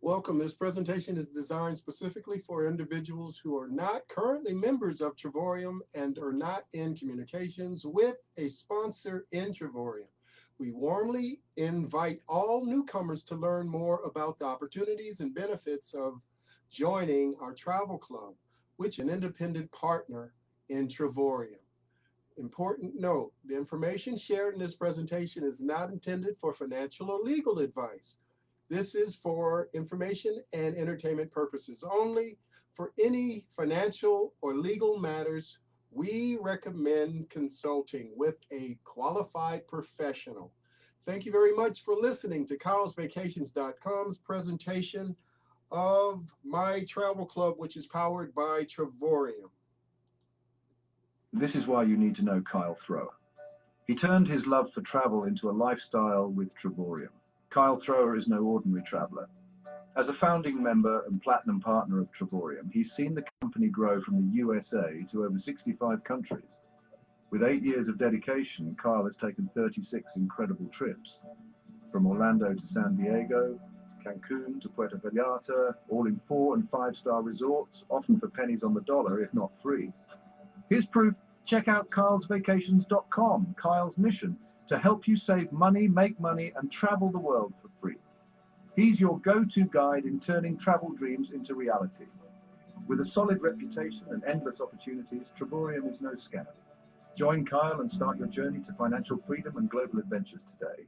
Welcome. This presentation is designed specifically for individuals who are not currently members of Travorium and are not in communications with a sponsor in Travorium. We warmly invite all newcomers to learn more about the opportunities and benefits of joining our travel club, which is an independent partner in Travorium. Important note, the information shared in this presentation is not intended for financial or legal advice. This is for information and entertainment purposes only. For any financial or legal matters, we recommend consulting with a qualified professional. Thank you very much for listening to KylesVacations.com's presentation of my travel club, which is powered by Travorium. This is why you need to know Kyle Thrower. He turned his love for travel into a lifestyle with Travorium. Kyle Thrower is no ordinary traveler. As a founding member and platinum partner of Travorium, he's seen the company grow from the USA to over 65 countries. With 8 years of dedication, Kyle has taken 36 incredible trips, from Orlando to San Diego, Cancun to Puerto Vallarta, all in 4- and 5-star resorts, often for pennies on the dollar, if not free. Here's proof. Check out KylesVacations.com. Kyle's mission: to help you save money, make money, and travel the world for free. He's your go-to guide in turning travel dreams into reality. With a solid reputation and endless opportunities, Travorium is no scam. Join Kyle and start your journey to financial freedom and global adventures today.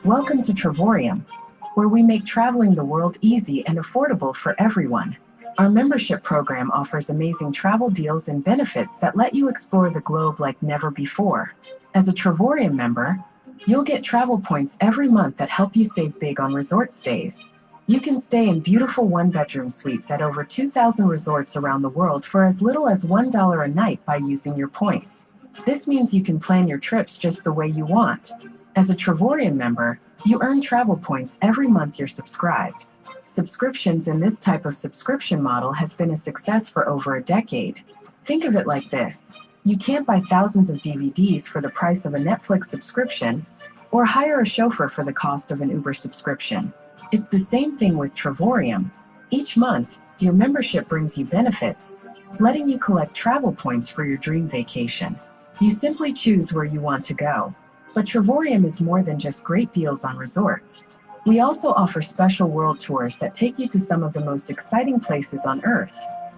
Welcome to Travorium, where we make traveling the world easy and affordable for everyone. Our membership program offers amazing travel deals and benefits that let you explore the globe like never before. As a Travorium member, you'll get travel points every month that help you save big on resort stays. You can stay in beautiful one-bedroom suites at over 2,000 resorts around the world for as little as $1 a night by using your points. This means you can plan your trips just the way you want. As a Travorium member, you earn travel points every month you're subscribed. Subscriptions in this type of subscription model has been a success for over a decade. Think of it like this. You can't buy thousands of DVDs for the price of a Netflix subscription or hire a chauffeur for the cost of an Uber subscription. It's the same thing with Travorium. Each month, your membership brings you benefits, letting you collect travel points for your dream vacation. You simply choose where you want to go. But Travorium is more than just great deals on resorts. We also offer special world tours that take you to some of the most exciting places on Earth.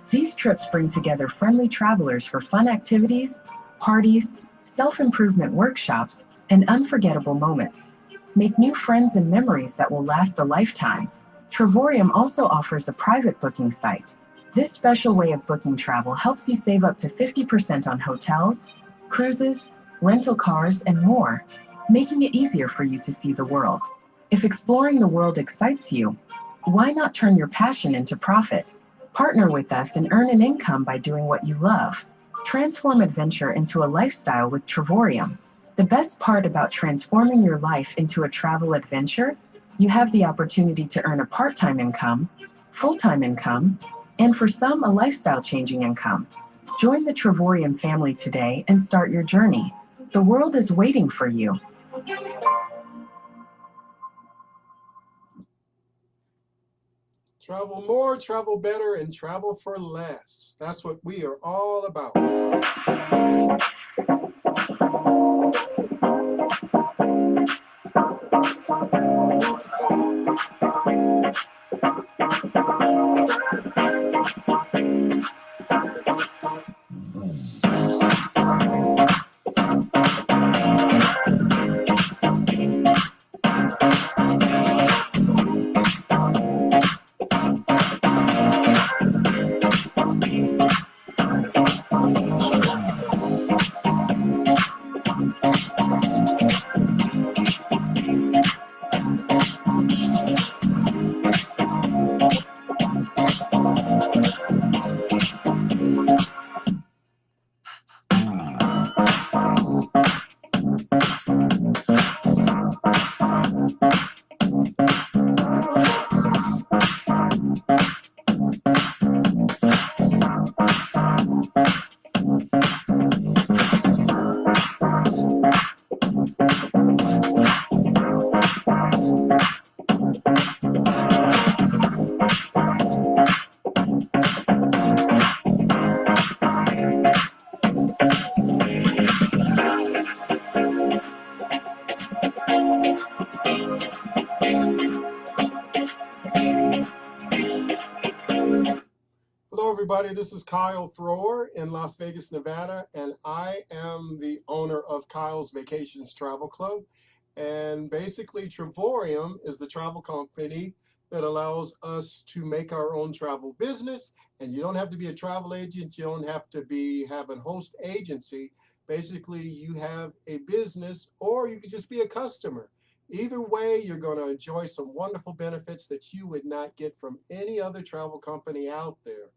These trips bring together friendly travelers for fun activities, parties, self-improvement workshops, and unforgettable moments. Make new friends and memories that will last a lifetime. Travorium also offers a private booking site. This special way of booking travel helps you save up to 50% on hotels, cruises, rental cars, and more, making it easier for you to see the world. If exploring the world excites you, why not turn your passion into profit? Partner with us and earn an income by doing what you love. Transform adventure into a lifestyle with Travorium. The best part about transforming your life into a travel adventure, you have the opportunity to earn a part-time income, full-time income, and for some, a lifestyle-changing income. Join the Travorium family today and start your journey. The world is waiting for you. Travel more, travel better, and travel for less. That's what we are all about. Hello, everybody. This is Kyle Thrower in Las Vegas, Nevada, and I am the owner of Kyle's Vacations Travel Club. And basically, Travorium is the travel company that allows us to make our own travel business. And you don't have to be a travel agent. You don't have to have a host agency. Basically, you have a business, or you could just be a customer. Either way, you're going to enjoy some wonderful benefits that you would not get from any other travel company out there.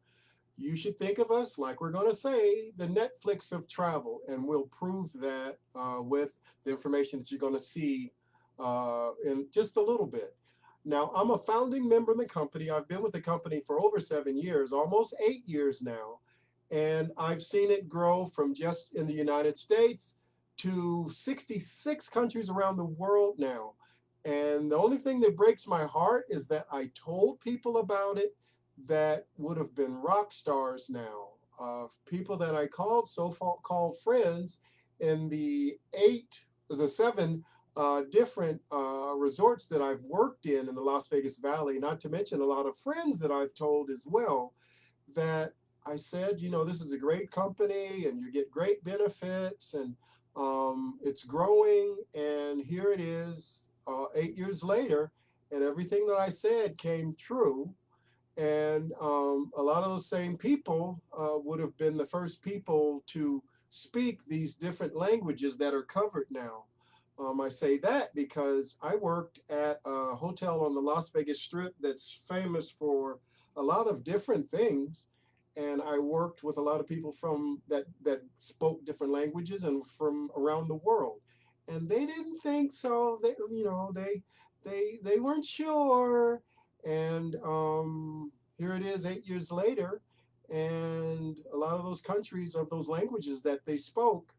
You should think of us, like we're going to say, the Netflix of travel, and we'll prove that with the information that you're going to see in just a little bit. Now, I'm a founding member of the company. I've been with the company for over 7 years, almost 8 years now, and I've seen it grow from just in the United States to 66 countries around the world now. And the only thing that breaks my heart is that I told people about it that would have been rock stars now. People that I called so-called friends in the 7 different resorts that I've worked in the Las Vegas Valley, not to mention a lot of friends that I've told as well, that I said, this is a great company and you get great benefits and it's growing, and here it is 8 years later, and everything that I said came true. And a lot of those same people would have been the first people to speak these different languages that are covered now. I say that because I worked at a hotel on the Las Vegas Strip that's famous for a lot of different things. And I worked with a lot of people from that spoke different languages and from around the world. And they didn't think so. They weren't sure. And here it is 8 years later, and a lot of those countries of those languages that they spoke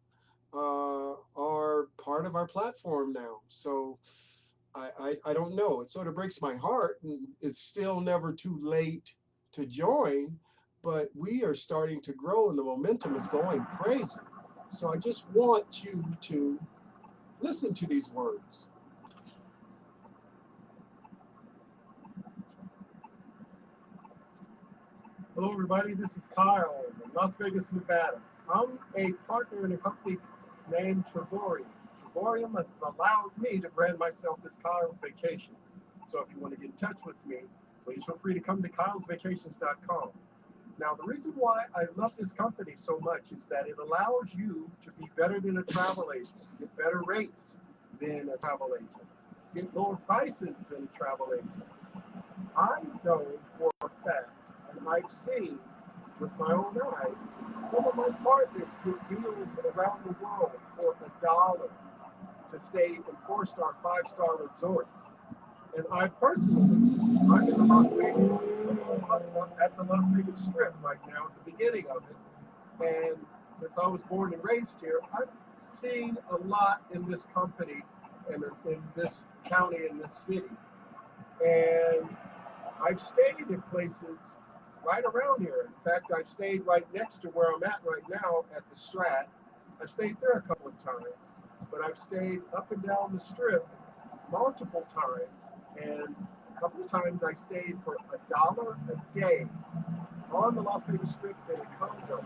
are part of our platform now. So I don't know. It sort of breaks my heart, and it's still never too late to join, but we are starting to grow, and the momentum is going crazy. So I just want you to listen to these words. Hello, everybody. This is Kyle in Las Vegas, Nevada. I'm a partner in a company named Travorium. Travorium has allowed me to brand myself as Kyle's Vacations. So if you want to get in touch with me, please feel free to come to kylesvacations.com. Now, the reason why I love this company so much is that it allows you to be better than a travel agent, get better rates than a travel agent, get lower prices than a travel agent. I know for a fact, and I've seen with my own eyes, some of my partners get deals around the world for $1 to stay in 4-star, 5-star resorts. And I personally, I'm in the Las Vegas, at the Las Vegas Strip right now, at the beginning of it. And since I was born and raised here, I've seen a lot in this company and in this county, in this city. And I've stayed in places right around here. In fact, I've stayed right next to where I'm at right now at the Strat. I've stayed there a couple of times, but I've stayed up and down the Strip multiple times, and a couple of times I stayed for $1 a day on the Las Vegas Strip in a condo.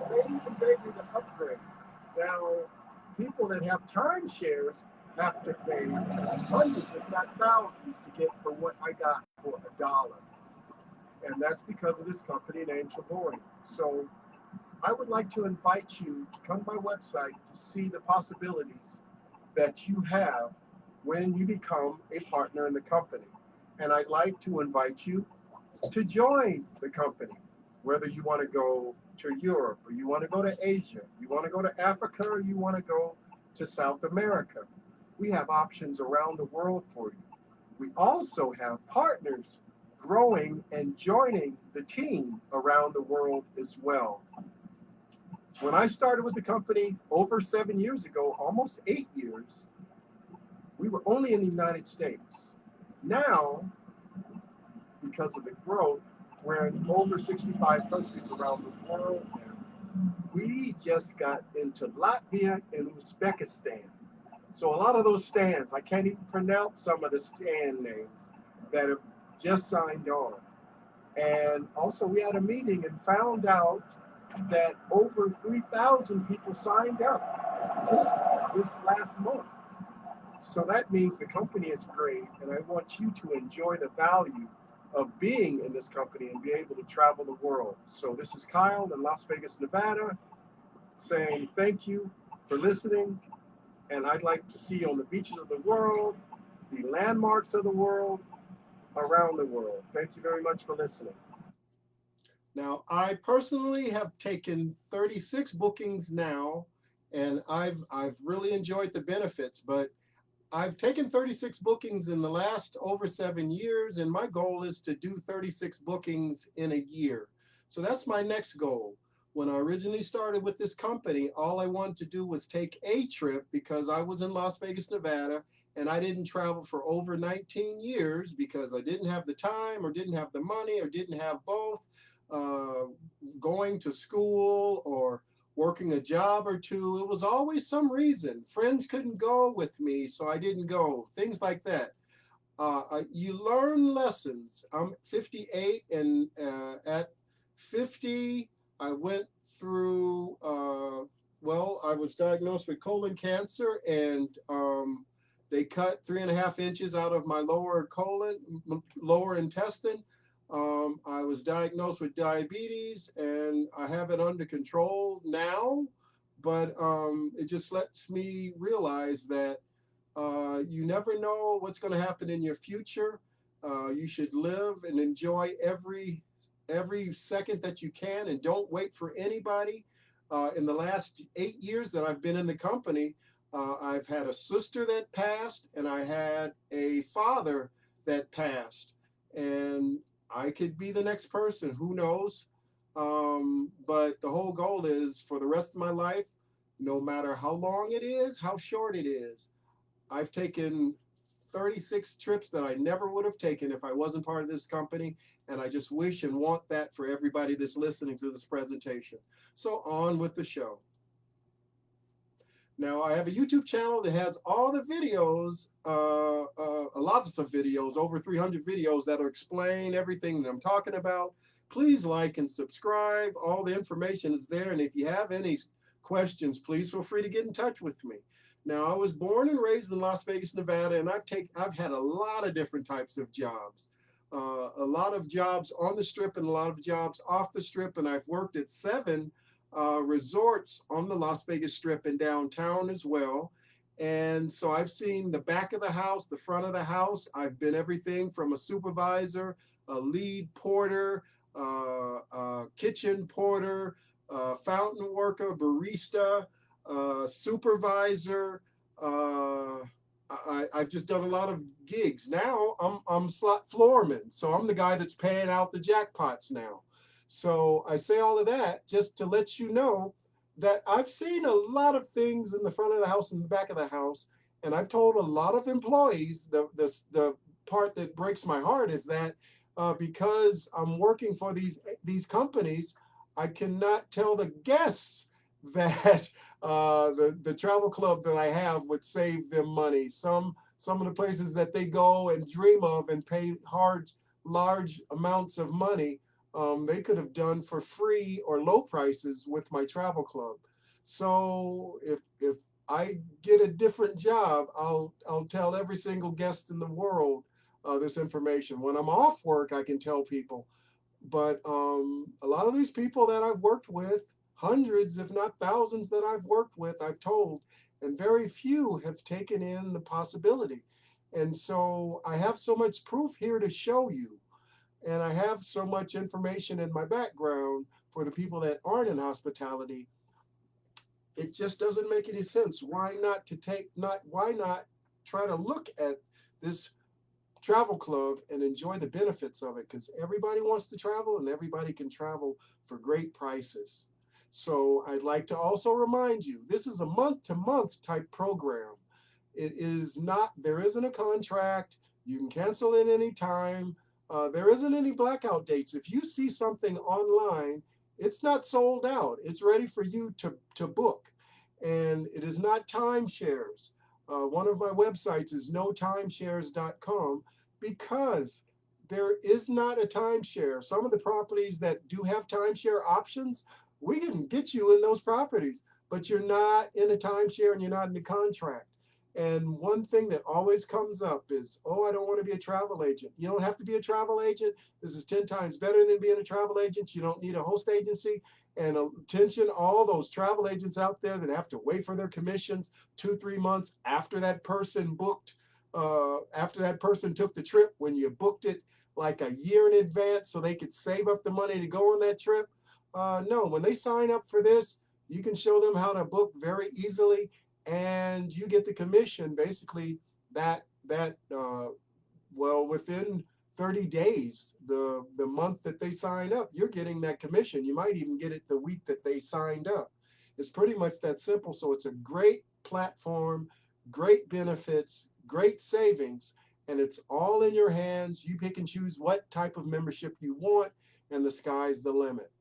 They even begged me to upgrade. Now, people that have timeshares have to pay hundreds, if not thousands, to get for what I got for $1. And that's because of this company named Travorium. So I would like to invite you to come to my website to see the possibilities that you have when you become a partner in the company. And I'd like to invite you to join the company, whether you want to go to Europe, or you want to go to Asia, you want to go to Africa, or you want to go to South America. We have options around the world for you. We also have partners growing and joining the team around the world as well. When I started with the company over 7 years ago, almost 8 years, we were only in the United States. Now, because of the growth, we're in over 65 countries around the world now. We just got into Latvia and Uzbekistan. So a lot of those stands, I can't even pronounce some of the stand names that have just signed on. And also, we had a meeting and found out that over 3,000 people signed up just this last month. So that means the company is great, and I want you to enjoy the value of being in this company and be able to travel the world. So this is Kyle in Las Vegas, Nevada, saying thank you for listening, and I'd like to see you on the beaches of the world, the landmarks of the world, around the world. Thank you very much for listening. Now, I personally have taken 36 bookings now, and I've really enjoyed the benefits, but I've taken 36 bookings in the last over 7 years, and my goal is to do 36 bookings in a year. So that's my next goal. When I originally started with this company, all I wanted to do was take a trip because I was in Las Vegas, Nevada, and I didn't travel for over 19 years because I didn't have the time or didn't have the money or didn't have both, uh, going to school or working a job or two. It was always some reason. Friends couldn't go with me, so I didn't go. Things like that. You learn lessons. I'm 58, and at 50, I went through, well, I was diagnosed with colon cancer, and they cut 3.5 inches out of my lower colon, lower intestine. I was diagnosed with diabetes, and I have it under control now, but it just lets me realize that you never know what's going to happen in your future. You should live and enjoy every second that you can, and don't wait for anybody. In the last 8 years that I've been in the company, I've had a sister that passed, and I had a father that passed, and I could be the next person. Who knows? But the whole goal is for the rest of my life, no matter how long it is, how short it is. I've taken 36 trips that I never would have taken if I wasn't part of this company. And I just wish and want that for everybody that's listening to this presentation. So on with the show. Now, I have a YouTube channel that has all the videos, lots of videos, over 300 videos that'll explain everything that I'm talking about. Please like and subscribe. All the information is there. And if you have any questions, please feel free to get in touch with me. Now, I was born and raised in Las Vegas, Nevada, and I've had a lot of different types of jobs. A lot of jobs on the strip and a lot of jobs off the strip, and I've worked at 7 resorts on the Las Vegas Strip and downtown as well. And so I've seen the back of the house, the front of the house. I've been everything from a supervisor, a lead porter, kitchen porter, fountain worker, barista, supervisor. I've just done a lot of gigs. Now I'm slot floorman, so I'm the guy that's paying out the jackpots now. So I say all of that just to let you know that I've seen a lot of things in the front of the house and the back of the house, and I've told a lot of employees the part that breaks my heart is that because I'm working for these companies, I cannot tell the guests that the travel club that I have would save them money. Some of the places that they go and dream of and pay large amounts of money, they could have done for free or low prices with my travel club. So if I get a different job, I'll tell every single guest in the world this information. When I'm off work, I can tell people. But a lot of these people that I've worked with, hundreds, if not thousands that I've worked with, I've told, and very few have taken in the possibility. And so I have so much proof here to show you. And I have so much information in my background for the people that aren't in hospitality. It just doesn't make any sense. Why not try to look at this travel club and enjoy the benefits of it, because everybody wants to travel and everybody can travel for great prices. So I'd like to also remind you, this is a month-to-month type program. There isn't a contract. You can cancel it any time. There isn't any blackout dates. If you see something online, it's not sold out. It's ready for you to book. And it is not timeshares. One of my websites is notimeshares.com because there is not a timeshare. Some of the properties that do have timeshare options, we can get you in those properties, but you're not in a timeshare and you're not in a contract. And one thing that always comes up is, oh, I don't want to be a travel agent. You don't have to be a travel agent. This is 10 times better than being a travel agent. You don't need a host agency. And attention, all those travel agents out there that have to wait for their commissions 2, 3 months after that person booked, after that person took the trip, when you booked it like a year in advance so they could save up the money to go on that trip. No, when they sign up for this, you can show them how to book very easily, and you get the commission basically well, within 30 days, the month that they sign up, you're getting that commission. You might even get it the week that they signed up. It's pretty much that simple. So it's a great platform, great benefits, great savings, and it's all in your hands. You pick and choose what type of membership you want, and the sky's the limit.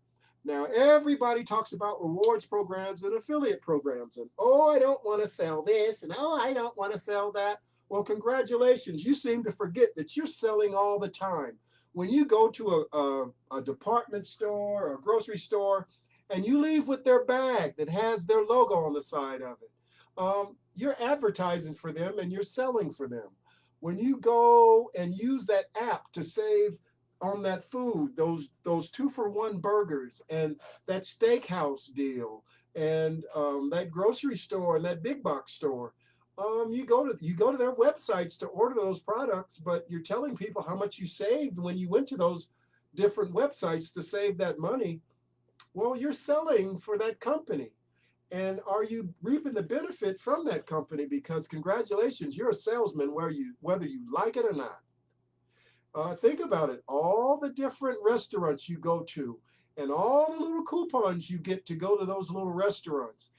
Now, everybody talks about rewards programs and affiliate programs, and oh, I don't want to sell this, and oh, I don't want to sell that. Well, congratulations. You seem to forget that you're selling all the time. When you go to a department store or a grocery store and you leave with their bag that has their logo on the side of it, you're advertising for them and you're selling for them. When you go and use that app to save on that food, those 2-for-1 burgers and that steakhouse deal and that grocery store and that big box store, you go to their websites to order those products, but you're telling people how much you saved when you went to those different websites to save that money. Well, you're selling for that company. And are you reaping the benefit from that company? Because congratulations, you're a salesman whether you like it or not. Think about it. All the different restaurants you go to and all the little coupons you get to go to those little restaurants.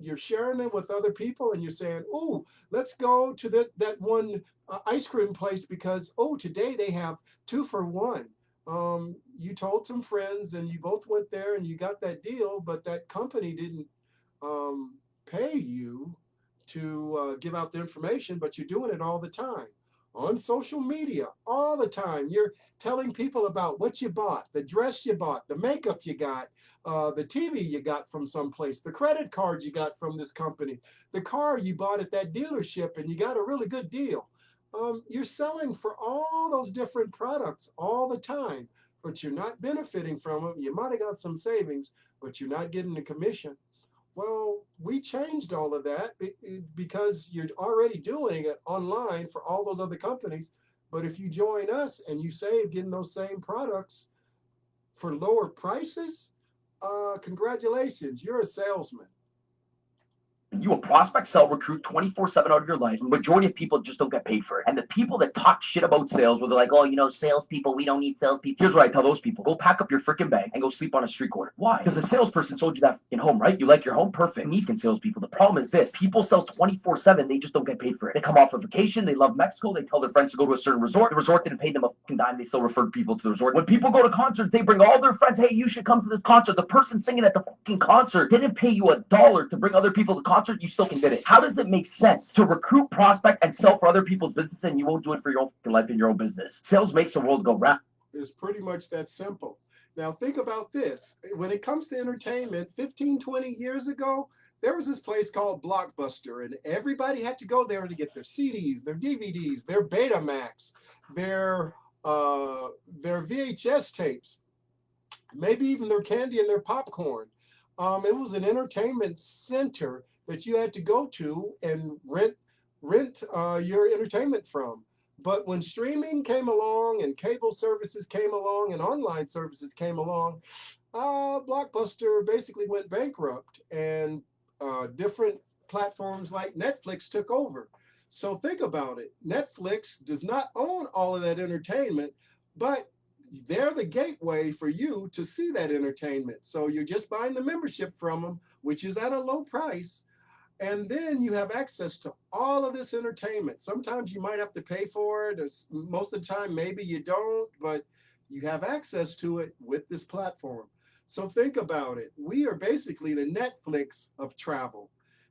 You're sharing them with other people and you're saying, oh, let's go to that one ice cream place because, oh, today they have 2-for-1. You told some friends and you both went there and you got that deal, but that company didn't um, pay you to give out the information, but you're doing it all the time on social media all the time. You're telling people about what you bought, the dress you bought, the makeup you got, the TV you got from someplace, the credit card you got from this company, the car you bought at that dealership and you got a really good deal. You're selling for all those different products all the time, but you're not benefiting from them. You might have got some savings, but you're not getting the commission. Well, we changed all of that because you're already doing it online for all those other companies. But if you join us and you save getting those same products for lower prices, congratulations, you're a salesman. You will prospect, sell, recruit 24/7 out of your life. The majority of people just don't get paid for it. And the people that talk shit about sales, where they're like, oh, salespeople, we don't need salespeople. Here's what I tell those people. Go pack up your freaking bag and go sleep on a street corner. Why? Because the salesperson sold you that in home, right? You like your home? Perfect. We need salespeople. The problem is this. People sell 24/7. They just don't get paid for it. They come off a vacation. They love Mexico. They tell their friends to go to a certain resort. The resort didn't pay them a fucking dime. They still referred people to the resort. When people go to concerts, they bring all their friends. Hey, you should come to this concert. The person singing at the fucking concert didn't pay you $1 to bring other people to the concert. You still can get it. How does it make sense to recruit, prospect, and sell for other people's business and you won't do it for your own life and your own business? Sales makes the world go round. It's pretty much that simple. Now, think about this. When it comes to entertainment, 15, 20 years ago, there was this place called Blockbuster, and everybody had to go there to get their CDs, their DVDs, their Betamax, their, their VHS tapes, maybe even their candy and their popcorn. It was an entertainment center that you had to go to and rent your entertainment from. But when streaming came along and cable services came along and online services came along, Blockbuster basically went bankrupt, and different platforms like Netflix took over. So think about it. Netflix does not own all of that entertainment, but they're the gateway for you to see that entertainment. So you're just buying the membership from them, which is at a low price. And then you have access to all of this entertainment. Sometimes you might have to pay for it. Or most of the time, maybe you don't, but you have access to it with this platform. So think about it. We are basically the Netflix of travel.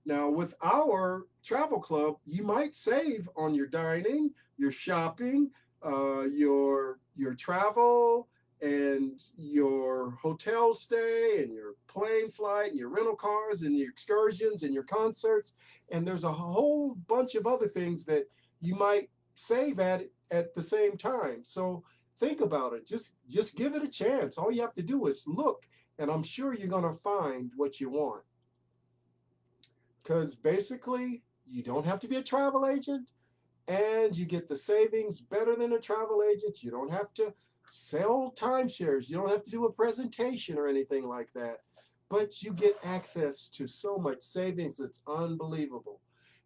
Now, with our travel club, you might save on your dining, your shopping, your travel, and your hotel stay, and your plane flight, and your rental cars, and your excursions, and your concerts. And there's a whole bunch of other things that you might save at the same time. So think about it. Just give it a chance. All you have to do is look, and I'm sure you're gonna find what you want. Because basically, you don't have to be a travel agent and you get the savings better than a travel agent. You don't have to sell timeshares. You don't have to do a presentation or anything like that. But you get access to so much savings. It's unbelievable.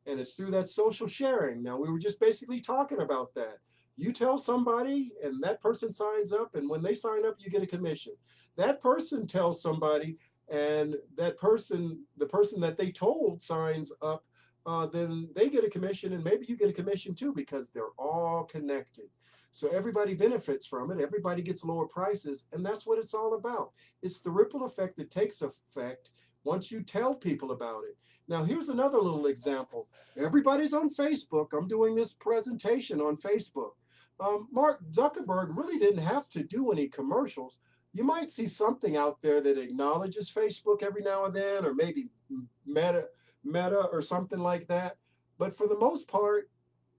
And it's through that social sharing. Now, we were just basically talking about that. You tell somebody, and that person signs up, and when they sign up, you get a commission. That person tells somebody, and that person, the person that they told, signs up, then they get a commission, and maybe you get a commission too because they're all connected. So everybody benefits from it. Everybody gets lower prices, and that's what it's all about. It's the ripple effect that takes effect once you tell people about it. Now, here's another little example. Everybody's on Facebook. I'm doing this presentation on Facebook. Mark Zuckerberg really didn't have to do any commercials. You might see something out there that acknowledges Facebook every now and then, or maybe Meta, Meta or something like that. But for the most part,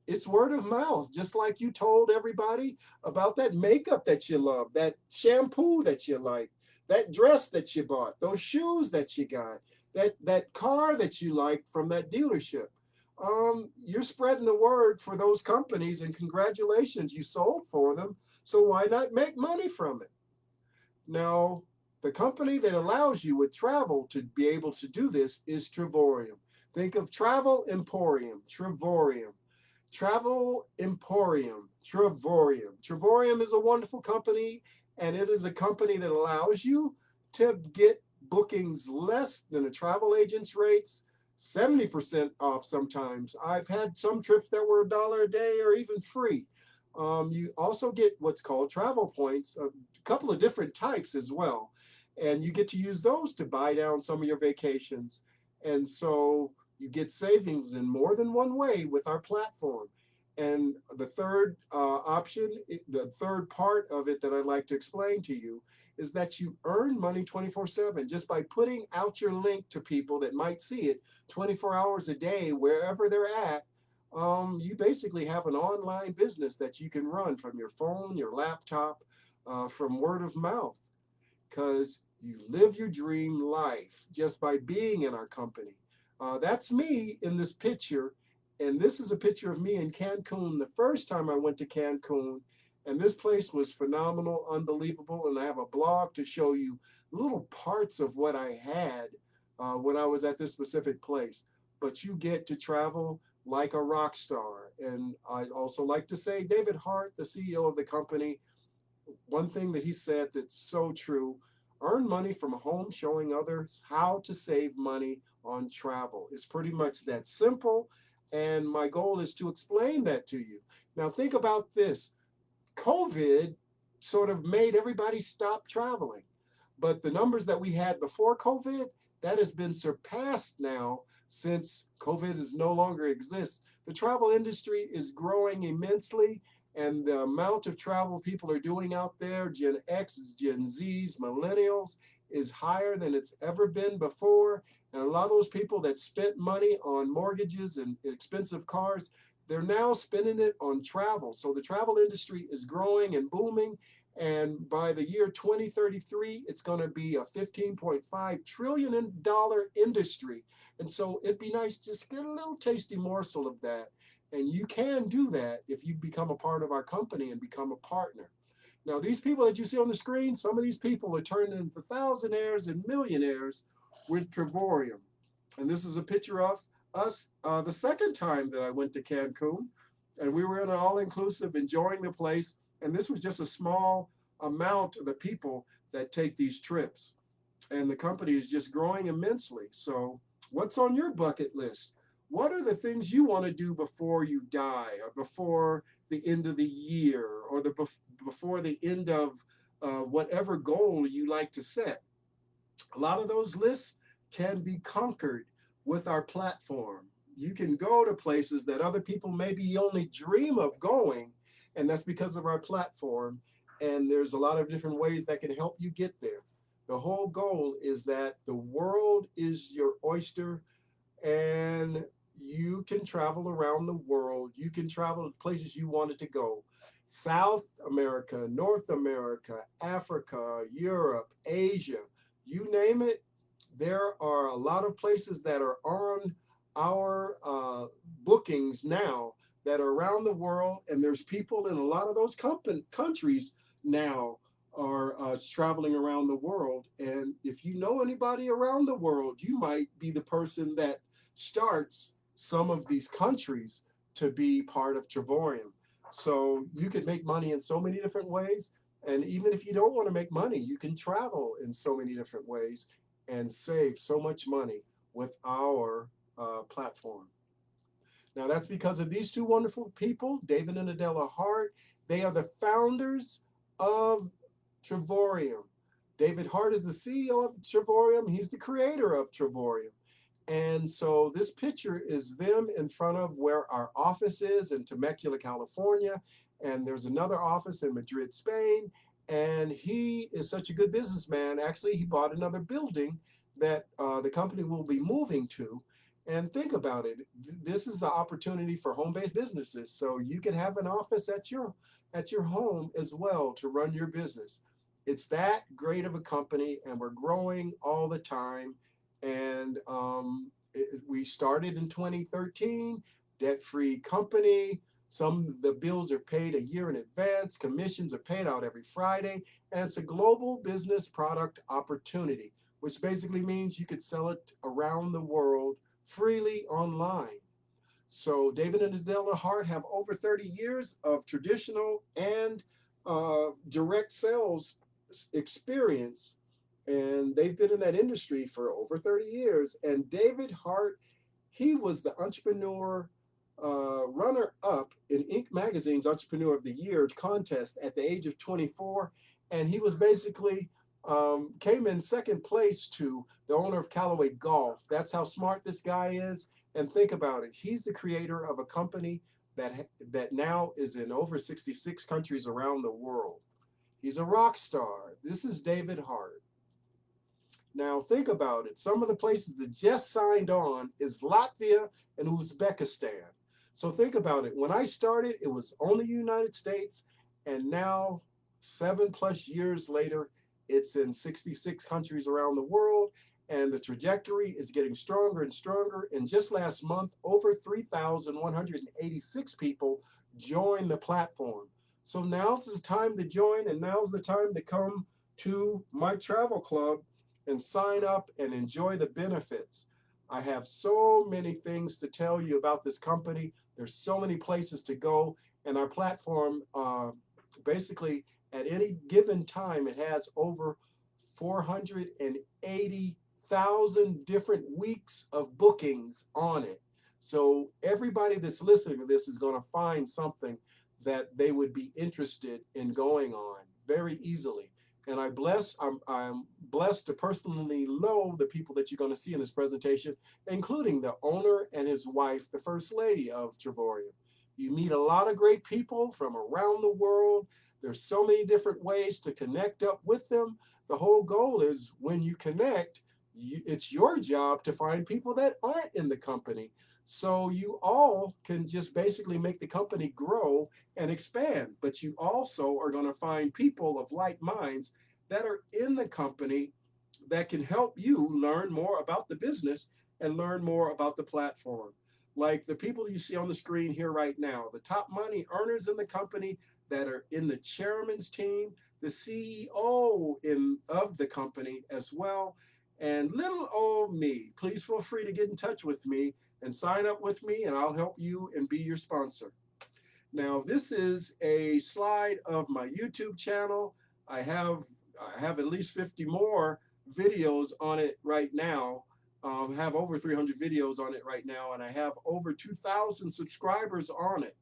it's word of mouth, just like you told everybody about that makeup that you love, that shampoo that you like, that dress that you bought, those shoes that you got, that car that you like from that dealership. You're spreading the word for those companies, and congratulations, you sold for them. So why not make money from it? Now, the company that allows you with travel to be able to do this is Travorium. Think of Travel Emporium, Travorium. Travel Emporium, Travorium. Travorium is a wonderful company, and it is a company that allows you to get bookings less than a travel agent's rates, 70% off sometimes. I've had some trips that were $1 a day or even free. You also get what's called travel points, a couple of different types as well. And you get to use those to buy down some of your vacations. And so you get savings in more than one way with our platform. And the third option, the third part of it that I'd like to explain to you is that you earn money 24/7 just by putting out your link to people that might see it 24 hours a day, wherever they're at. You basically have an online business that you can run from your phone, your laptop, from word of mouth, because you live your dream life just by being in our company. That's me in this picture, and this is a picture of me in Cancun the first time I went to Cancun, and this place was phenomenal, unbelievable, and I have a blog to show you little parts of what I had when I was at this specific place. But you get to travel like a rock star. And I'd also like to say David Hart, the CEO of the company, one thing that he said that's so true: earn money from home showing others how to save money on travel. It's pretty much that simple. And my goal is to explain that to you. Now, think about this. COVID sort of made everybody stop traveling. But the numbers that we had before COVID, that has been surpassed now since COVID is no longer exists. The travel industry is growing immensely, and the amount of travel people are doing out there, Gen X, Gen Zs, millennials, is higher than it's ever been before. And a lot of those people that spent money on mortgages and expensive cars, they're now spending it on travel. So the travel industry is growing and booming. And by the year 2033, it's going to be a $15.5 trillion industry. And so it'd be nice to just get a little tasty morsel of that. And you can do that if you become a part of our company and become a partner. Now, these people that you see on the screen, some of these people are turning into thousandaires and millionaires with Travorium. And this is a picture of us the second time that I went to Cancun. And we were in an all-inclusive, enjoying the place. And this was just a small amount of the people that take these trips. And the company is just growing immensely. So what's on your bucket list? What are the things you want to do before you die, or before the end of the year, or before the end of whatever goal you like to set? A lot of those lists can be conquered with our platform. You can go to places that other people maybe only dream of going, and that's because of our platform. And there's a lot of different ways that can help you get there. The whole goal is that the world is your oyster, and you can travel around the world. You can travel to places you wanted to go. South America, North America, Africa, Europe, Asia, you name it. There are a lot of places that are on our bookings now that are around the world, and there's people in a lot of those countries now are traveling around the world. And if you know anybody around the world, you might be the person that starts some of these countries to be part of Travorium. So you can make money in so many different ways. And even if you don't want to make money, you can travel in so many different ways and save so much money with our platform. Now, that's because of these two wonderful people, David and Adela Hart. They are the founders of Travorium. David Hart is the CEO of Travorium. He's the creator of Travorium. And so this picture is them in front of where our office is in Temecula, California. And there's another office in Madrid, Spain. And he is such a good businessman. Actually, he bought another building that the company will be moving to. And think about it. This is the opportunity for home-based businesses. So you can have an office at your home as well to run your business. It's that great of a company, and we're growing all the time. And we started in 2013, debt-free company. Some of the bills are paid a year in advance. Commissions are paid out every Friday. And it's a global business product opportunity, which basically means you could sell it around the world freely online. So David and Adela Hart have over 30 years of traditional and direct sales experience, and they've been in that industry for over 30 years. And David Hart, he was the entrepreneur runner up in Inc. magazine's Entrepreneur of the Year contest at the age of 24, and he was basically came in second place to the owner of Callaway Golf. That's how smart this guy is. And think about it. He's the creator of a company that now is in over 66 countries around the world. He's a rock star. This is David Hart. Now think about it. Some of the places that just signed on is Latvia and Uzbekistan. So think about it. When I started, it was only the United States, and now 7+ years later, it's in 66 countries around the world, and the trajectory is getting stronger and stronger. And just last month, over 3,186 people joined the platform. So now's the time to join, and now's the time to come to my travel club and sign up and enjoy the benefits. I have so many things to tell you about this company. There's so many places to go, and our platform basically at any given time, it has over 480,000 different weeks of bookings on it. So everybody that's listening to this is going to find something that they would be interested in going on very easily. And I'm blessed to personally know the people that you're going to see in this presentation, including the owner and his wife, the First Lady of Travorium. You meet a lot of great people from around the world. There's so many different ways to connect up with them. The whole goal is when you connect, it's your job to find people that aren't in the company. So you all can just basically make the company grow and expand. But you also are going to find people of like minds that are in the company that can help you learn more about the business and learn more about the platform. Like the people you see on the screen here right now, the top money earners in the company that are in the chairman's team, the CEO of the company as well, and little old me. Please feel free to get in touch with me and sign up with me, and I'll help you and be your sponsor. Now, this is a slide of my YouTube channel. I have at least 50 more videos on it right now. Have over 300 videos on it right now, and I have over 2,000 subscribers on it.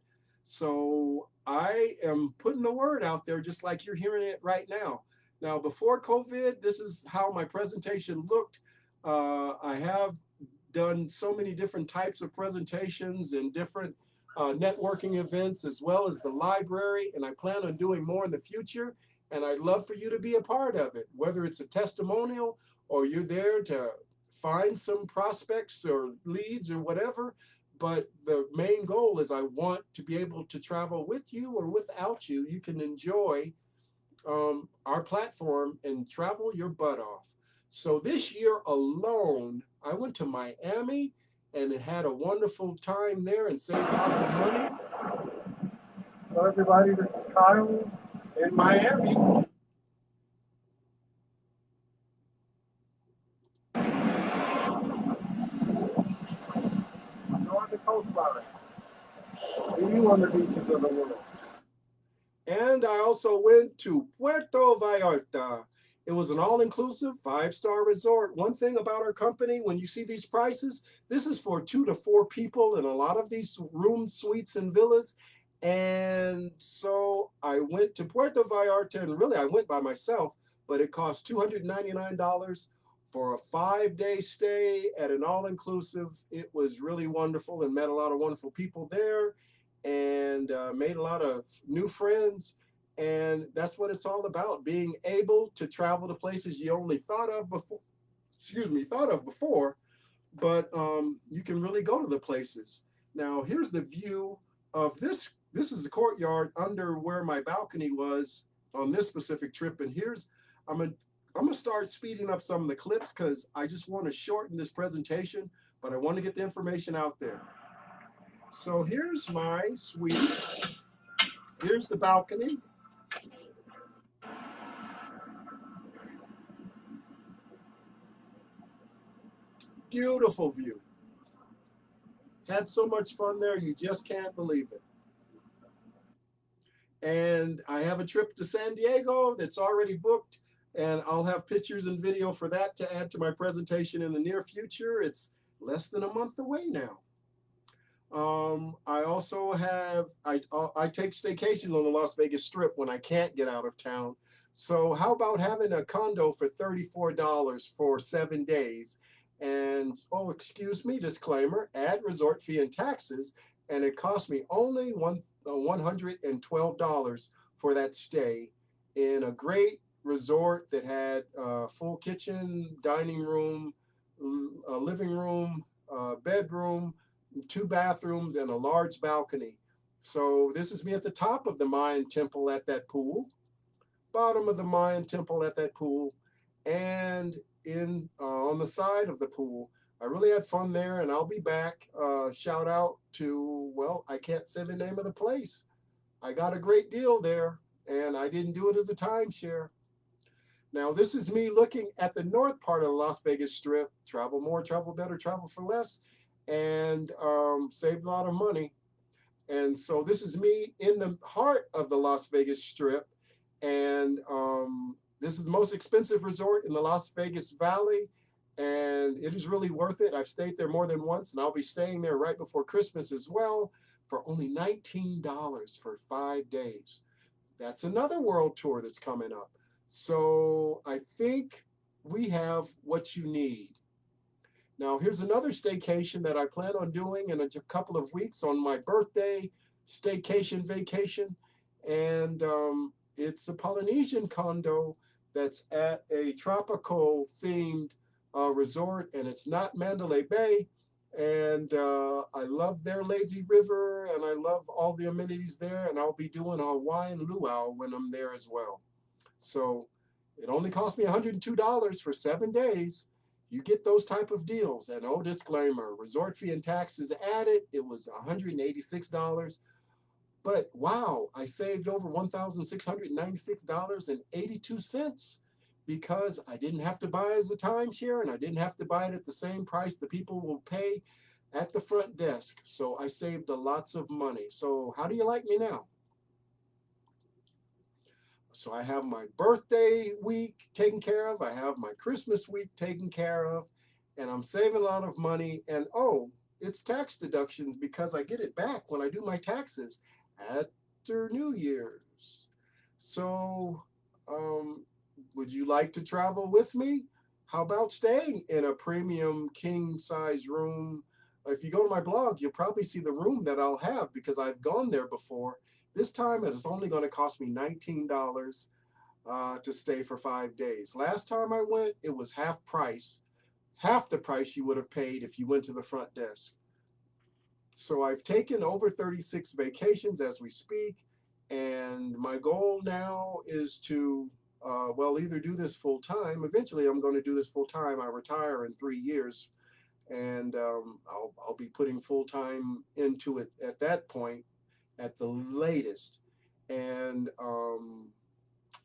So I am putting the word out there just like you're hearing it right now. Now, before COVID, this is how my presentation looked. I have done so many different types of presentations and different networking events, as well as the library. And I plan on doing more in the future. And I'd love for you to be a part of it, whether it's a testimonial or you're there to find some prospects or leads or whatever. But the main goal is I want to be able to travel with you or without you. You can enjoy our platform and travel your butt off. So this year alone, I went to Miami and had a wonderful time there and saved lots of money. Hello, everybody. This is Kyle in Miami. On the coastline. See you on the beaches of the world. And I also went to Puerto Vallarta. It was an all-inclusive five-star resort. One thing about our company, when you see these prices, this is for 2 to 4 people in a lot of these rooms, suites, and villas. And so I went to Puerto Vallarta, and really I went by myself, but it cost $299 for a 5-day stay at an all-inclusive. It was really wonderful and met a lot of wonderful people there and made a lot of new friends. And that's what it's all about, being able to travel to places you only thought of before, but you can really go to the places. Now, here's the view of this. This is the courtyard under where my balcony was on this specific trip. And I'm gonna start speeding up some of the clips because I just want to shorten this presentation, but I want to get the information out there. So here's my suite. Here's the balcony. Beautiful view. Had so much fun there, you just can't believe it. And I have a trip to San Diego that's already booked, and I'll have pictures and video for that to add to my presentation in the near future. It's less than a month away now. I also have, I take staycations on the Las Vegas Strip when I can't get out of town. So how about having a condo for $34 for 7 days? And, oh, excuse me, disclaimer, add resort fee and taxes. And it cost me only $112 for that stay in a great resort that had a full kitchen, dining room, a living room, bedroom, 2 bathrooms, and a large balcony. So this is me at the top of the Mayan temple at that pool, bottom of the Mayan temple at that pool, and in on the side of the pool. I really had fun there, and I'll be back. Shout out to, well, I can't say the name of the place. I got a great deal there, and I didn't do it as a timeshare. Now, this is me looking at the north part of the Las Vegas Strip. Travel more, travel better, travel for less, and saved a lot of money. And so this is me in the heart of the Las Vegas Strip. And this is the most expensive resort in the Las Vegas Valley. And it is really worth it. I've stayed there more than once, and I'll be staying there right before Christmas as well for only $19 for 5 days. That's another world tour that's coming up. So I think we have what you need. Now, here's another staycation that I plan on doing in a couple of weeks on my birthday staycation vacation. And it's a Polynesian condo that's at a tropical themed resort, and it's not Mandalay Bay. And I love their lazy river, and I love all the amenities there. And I'll be doing a Hawaiian luau when I'm there as well. So it only cost me $102 for 7 days. You get those type of deals. And oh, disclaimer, resort fee and taxes added, it was $186. But wow, I saved over $1,696.82 because I didn't have to buy as a timeshare, and I didn't have to buy it at the same price the people will pay at the front desk. So I saved lots of money. So how do you like me now? So I have my birthday week taken care of. I have my Christmas week taken care of, and I'm saving a lot of money. And oh, it's tax deductions because I get it back when I do my taxes after New Year's. So, would you like to travel with me? how about staying in a premium king size room? If you go to my blog, you'll probably see the room that I'll have because I've gone there before. This time it is only going to cost me $19 to stay for 5 days. Last time I went, it was half the price you would have paid if you went to the front desk. So I've taken over 36 vacations as we speak, and my goal now is to, well, either do this full time. Eventually, I'm going to do this full time. I retire in 3 years, and I'll be putting full time into it at that point, at the latest. And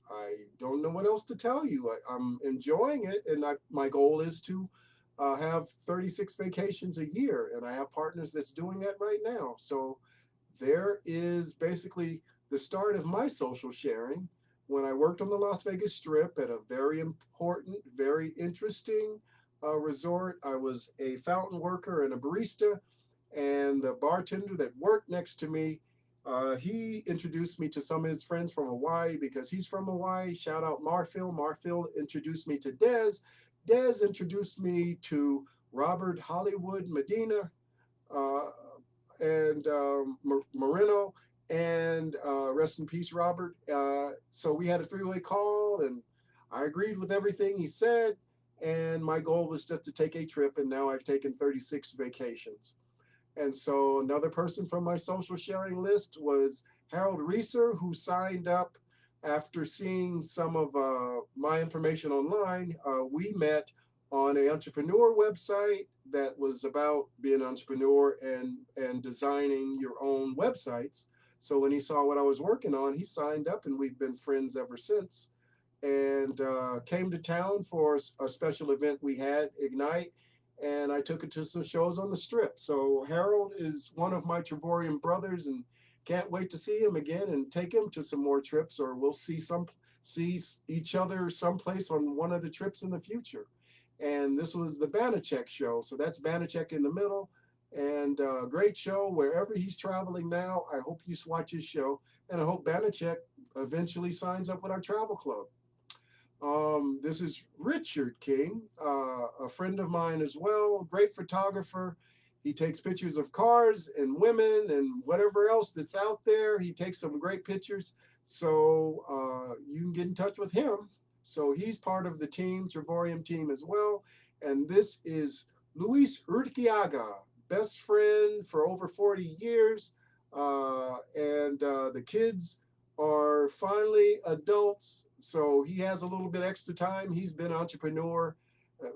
I don't know what else to tell you. I'm enjoying it, and my goal is to have 36 vacations a year, and I have partners that's doing that right now. So there is basically the start of my social sharing. When I worked on the Las Vegas Strip at a very important, very interesting resort, I was a fountain worker and a barista, and the bartender that worked next to me, he introduced me to some of his friends from Hawaii because he's from Hawaii. Shout out Marphil. Marphil introduced me to Dez. Dez introduced me to Robert Hollywood Medina uh, and Moreno, and rest in peace, Robert. So we had a three-way call, and I agreed with everything he said. And my goal was just to take a trip, and now I've taken 36 vacations. And so another person from my social sharing list was Harold Reeser, who signed up after seeing some of my information online. We met on an entrepreneur website that was about being an entrepreneur and designing your own websites. So when he saw what I was working on, he signed up, and we've been friends ever since. And came to town for a special event we had, Ignite, and I took it to some shows on the Strip. So Harold is one of my Travorium brothers, and can't wait to see him again and take him to some more trips, or we'll see each other someplace on one of the trips in the future. And this was the Banachek show, so that's Banachek in the middle, and great show wherever he's traveling now. I hope you watch his show, and I hope Banachek eventually signs up with our travel club. This is Richard King, a friend of mine as well, great photographer. He takes pictures of cars and women and whatever else that's out there. He takes some great pictures. So you can get in touch with him. So he's part of the team, Travorium team as well. And this is Luis Urquiaga, best friend for over 40 years. And the kids are finally adults, so he has a little bit extra time. He's been an entrepreneur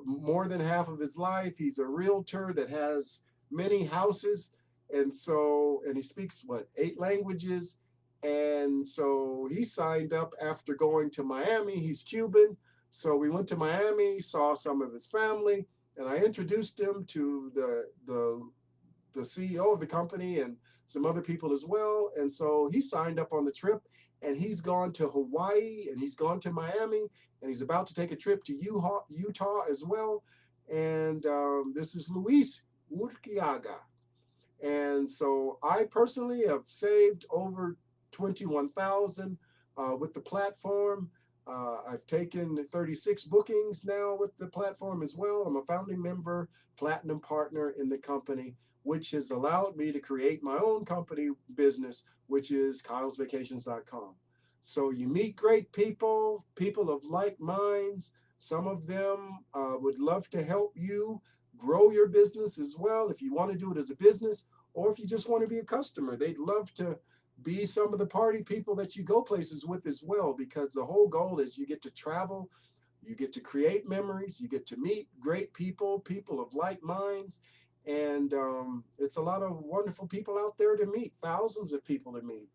more than half of his life. He's a realtor that has many houses, and he speaks what, 8 languages. And so he signed up after going to Miami. He's Cuban, so we went to Miami, saw some of his family, and I introduced him to the CEO of the company and some other people as well. And so he signed up on the trip, and he's gone to Hawaii, and he's gone to Miami, and he's about to take a trip to Utah as well. And this is Luis Urquiaga. And so I personally have saved over 21,000 with the platform. I've taken 36 bookings now with the platform as well. I'm a founding member, platinum partner in the company, which has allowed me to create my own company business, which is kylesvacations.com. So you meet great people, people of like minds. Some of them would love to help you grow your business as well. If you want to do it as a business, or if you just want to be a customer, they'd love to be some of the party people that you go places with as well, because the whole goal is you get to travel, you get to create memories, you get to meet great people, people of like minds. And it's a lot of wonderful people out there to meet, thousands of people to meet.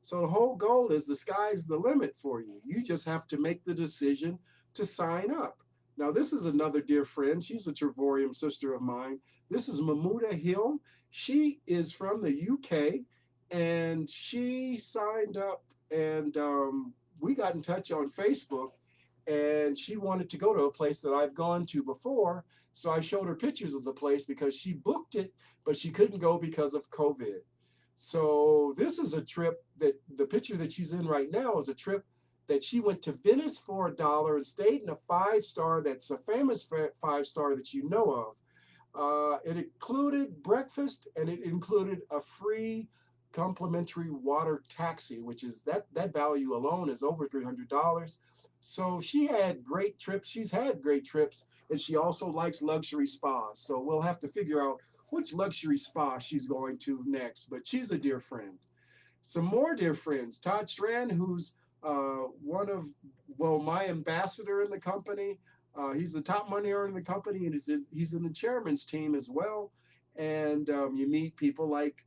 So the whole goal is the sky's the limit for you. You just have to make the decision to sign up. Now, this is another dear friend. She's a Travorium sister of mine. This is Mamuda Hill. She is from the UK, and she signed up, and we got in touch on Facebook, and she wanted to go to a place that I've gone to before. So I showed her pictures of the place because she booked it, but she couldn't go because of COVID. So this is a trip that the picture that she's in right now is a trip that she went to Venice for $1 and stayed in a 5-star that's a famous 5-star that you know of. It included breakfast and it included a free complimentary water taxi, which is that value alone is over $300. So she had great trips. She's had great trips, and she also likes luxury spas. So we'll have to figure out which luxury spa she's going to next. But she's a dear friend. Some more dear friends. Todd Strand, who's one of, well, my ambassador in the company. He's the top money earner in the company, and he's in the chairman's team as well. And you meet people like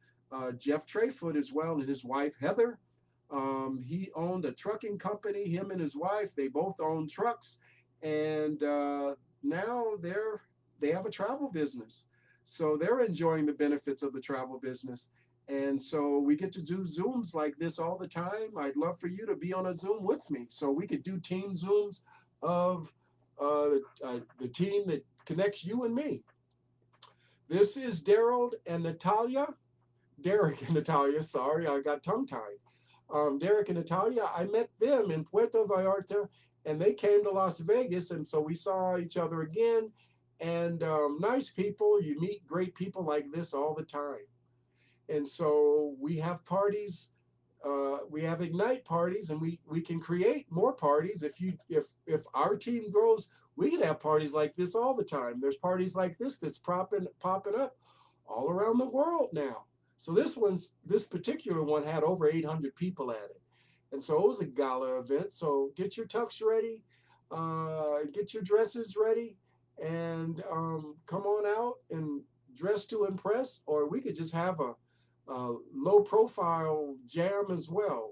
Jeff Trayfoot as well, and his wife Heather. He owned a trucking company. Him and his wife, they both own trucks, and now they have a travel business. So they're enjoying the benefits of the travel business. And so we get to do Zooms like this all the time. I'd love for you to be on a Zoom with me. So we could do team Zooms of the team that connects you and me. This is Daryl and Natalia. Derek and Natalia, sorry, I got tongue tied. Derek and Natalia, I met them in Puerto Vallarta and they came to Las Vegas. And so we saw each other again. And nice people, you meet great people like this all the time. And so we have parties, we have Ignite parties, and we can create more parties. If our team grows, we can have parties like this all the time. There's parties like this that's popping up all around the world now. So this particular one had over 800 people at it, and so it was a gala event. So get your tux ready, get your dresses ready, and come on out and dress to impress. Or we could just have a low profile jam as well.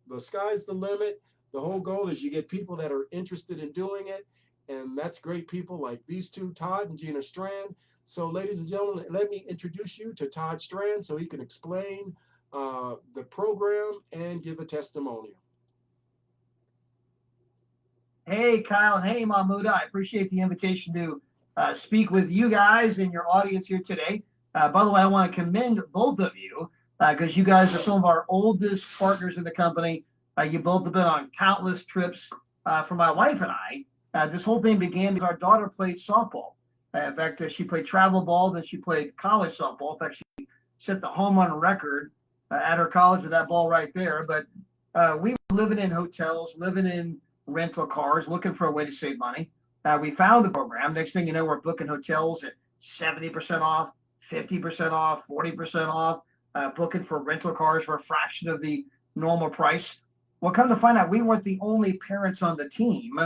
The sky's the limit. The whole goal is you get people that are interested in doing it. And that's great people like these two, Todd and Gina Strand. So, ladies and gentlemen, let me introduce you to Todd Strand so he can explain the program and give a testimonial. Hey, Kyle. Hey, Mahmuda. I appreciate the invitation to speak with you guys and your audience here today. By the way, I want to commend both of you because you guys are some of our oldest partners in the company. You both have been on countless trips. For my wife and I, this whole thing began because our daughter played softball. In fact, she played travel ball, then she played college softball. In fact, she set the home run record at her college with that ball right there. But we were living in hotels, living in rental cars, looking for a way to save money. We found the program. Next thing you know, we're booking hotels at 70% off, 50% off, 40% off, booking for rental cars for a fraction of the normal price. Well, come to find out, we weren't the only parents on the team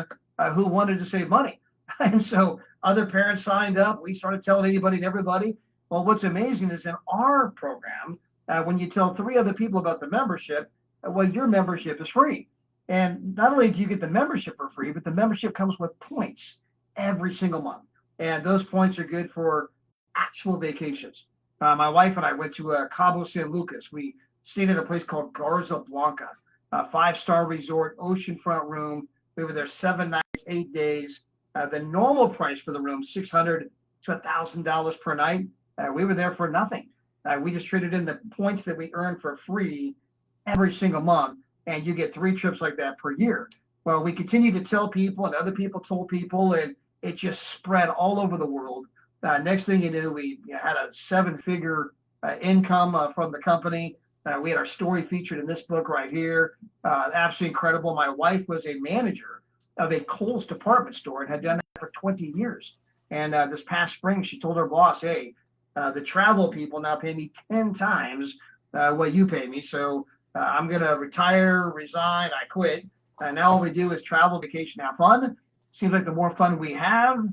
who wanted to save money. And so other parents signed up. We started telling anybody and everybody. Well, what's amazing is in our program, when you tell 3 other people about the membership, well, your membership is free. And not only do you get the membership for free, but the membership comes with points every single month. And those points are good for actual vacations. My wife and I went to Cabo San Lucas. We stayed at a place called Garza Blanca, a 5-star resort, oceanfront room. We were there 7 nights, 8 days. The normal price for the room, $600 to $1,000 per night. We were there for nothing. We just traded in the points that we earned for free every single month, and you get 3 trips like that per year. Well, we continued to tell people, and other people told people, and it just spread all over the world. Next thing you knew, we had a 7-figure income from the company. We had our story featured in this book right here. Absolutely incredible. My wife was a manager of a Kohl's department store and had done that for 20 years. And this past spring, she told her boss, hey, the travel people now pay me 10 times what you pay me. So I'm going to retire, resign, I quit. And now all we do is travel, vacation, have fun. Seems like the more fun we have,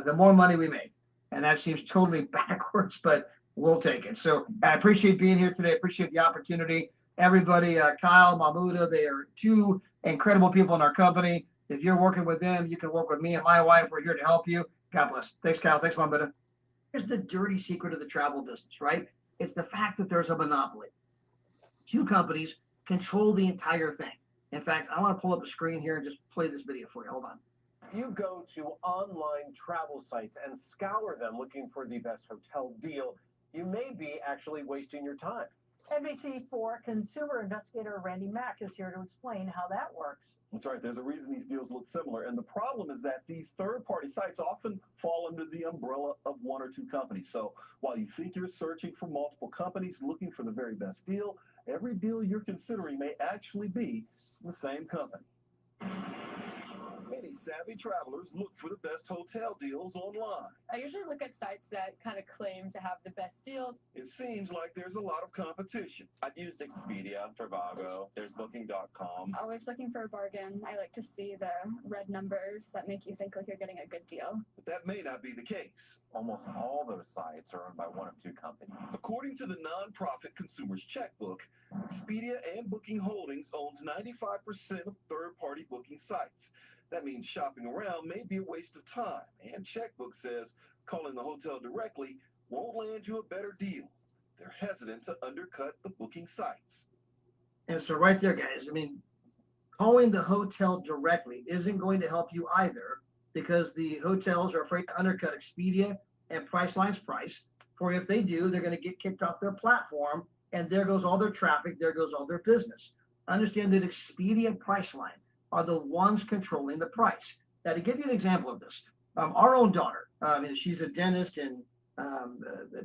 the more money we make. And that seems totally backwards, but we'll take it. So I appreciate being here today. I appreciate the opportunity. Everybody, Kyle, Mahmuda, they are 2 incredible people in our company. If you're working with them, you can work with me and my wife. We're here to help you. God bless. Thanks, Kyle. Thanks, Mahmuda. Here's the dirty secret of the travel business, right? It's the fact that there's a monopoly. 2 companies control the entire thing. In fact, I want to pull up a screen here and just play this video for you. Hold on. If you go to online travel sites and scour them looking for the best hotel deal, you may be actually wasting your time. NBC4 consumer investigator Randy Mack is here to explain how that works. That's right. There's a reason these deals look similar. And the problem is that these third-party sites often fall under the umbrella of one or two companies. So while you think you're searching for multiple companies looking for the very best deal, every deal you're considering may actually be the same company. Many savvy travelers look for the best hotel deals online. I usually look at sites that kind of claim to have the best deals. It seems like there's a lot of competition. I've used Expedia, Trivago, there's Booking.com. Always looking for a bargain. I like to see the red numbers that make you think like you're getting a good deal. But that may not be the case. Almost all those sites are owned by one of two companies. According to the nonprofit Consumer's Checkbook, Expedia and Booking Holdings owns 95% of third-party booking sites. That means shopping around may be a waste of time, and Checkbook says calling the hotel directly won't land you a better deal. They're hesitant to undercut the booking sites. And so right there, guys, I mean, calling the hotel directly isn't going to help you either, because the hotels are afraid to undercut Expedia and Priceline's price. For if they do, they're going to get kicked off their platform, and there goes all their traffic, there goes all their business. Understand that Expedia and Priceline are the ones controlling the price. Now, to give you an example of this, our own daughter, she's a dentist in